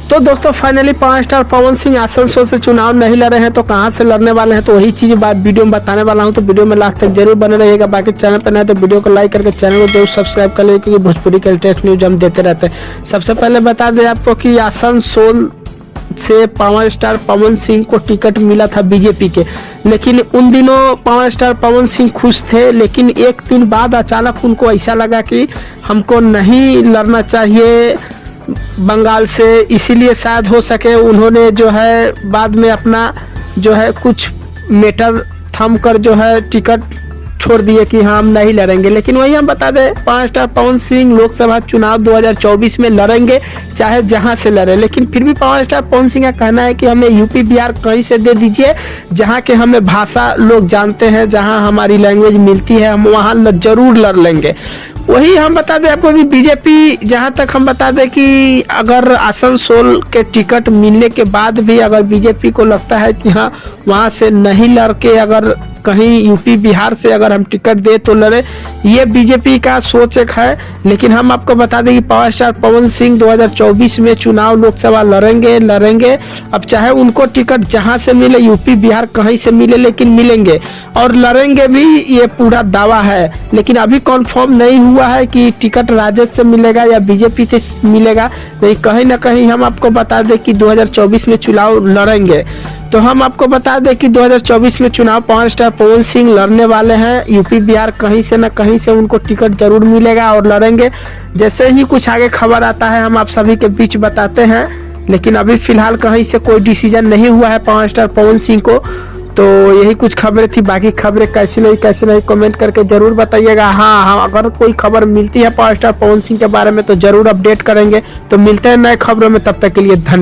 तो दोस्तों finally 5 star Pawan Singh Asansol से चुनाव नहीं लड़ रहे हैं, तो कहां से लड़ने वाले हैं, तो वही चीज वीडियो में बताने वाला हूं। तो वीडियो में लास्ट तक जरूर बने रहिएगा। बाकी चैनल पर नए तो वीडियो को लाइक करके चैनल को जरूर सब्सक्राइब कर लीजिए, क्योंकि भोजपुरी के लेटेस्ट न्यूज हम देते रहते हैं। सबसे पहले बता दें आपको कि आसनसोल से 5 स्टार पवन सिंह को टिकट मिला था बीजेपी के, लेकिन उन दिनों 5 स्टार पवन सिंह खुश थे। लेकिन एक दिन बाद अचानक उनको ऐसा लगा कि हमको नहीं लड़ना चाहिए बंगाल से, इसीलिए शायद हो सके उन्होंने जो है बाद में अपना जो है कुछ मैटर थम कर जो है टिकट छोड़ दिए कि हम नहीं लड़ेंगे। लेकिन वही हम बता दें 5 स्टार पवन सिंह लोकसभा चुनाव 2024 में लड़ेंगे, चाहे जहां से लड़े। लेकिन फिर भी 5 स्टार पवन सिंह का कहना है कि हमें यूपी बिहार कहीं से दे दीजिए, जहां के हमें भाषा लोग जानते हैं, जहां हमारी लैंग्वेज मिलती है, हम वहां जरूर लड़ लेंगे। वही हम बता दें आपको कि बीजेपी, जहां तक हम बता दें कि अगर आसनसोल के टिकट मिलने के बाद भी अगर बीजेपी को लगता है कि हाँ वहां से नहीं लड़ के अगर कहीं यूपी बिहार से अगर हम टिकट दे तो लड़े, ये बीजेपी का सोच एक है। लेकिन हम आपको बता दें कि 5 स्टार पवन सिंह 2024 में चुनाव लोकसभा लड़ेंगे। अब चाहे उनको टिकट जहां से मिले, यूपी बिहार कहीं से मिले, लेकिन मिलेंगे और लड़ेंगे भी, ये पूरा दावा है। लेकिन अभी कन्फर्म नहीं हुआ है कि टिकट राजद से मिलेगा या बीजेपी से मिलेगा। नहीं, कहीं ना कहीं हम आपको बता दें कि 2024 में चुनाव लड़ेंगे। तो हम आपको बता दें कि 2024 में चुनाव 5 स्टार पवन सिंह लड़ने वाले हैं। यूपी बिहार कहीं से न कहीं से उनको टिकट जरूर मिलेगा और लड़ेंगे। जैसे ही कुछ आगे खबर आता है हम आप सभी के बीच बताते हैं। लेकिन अभी फिलहाल कहीं से कोई डिसीजन नहीं हुआ है 5 स्टार पवन सिंह को। तो यही कुछ खबरें थी। बाकी खबरें कैसी नहीं कमेंट करके जरूर बताइएगा। हाँ, अगर कोई खबर मिलती है 5 स्टार पवन सिंह के बारे में तो जरूर अपडेट करेंगे। तो मिलते हैं नए खबरों में, तब तक के लिए धन्यवाद।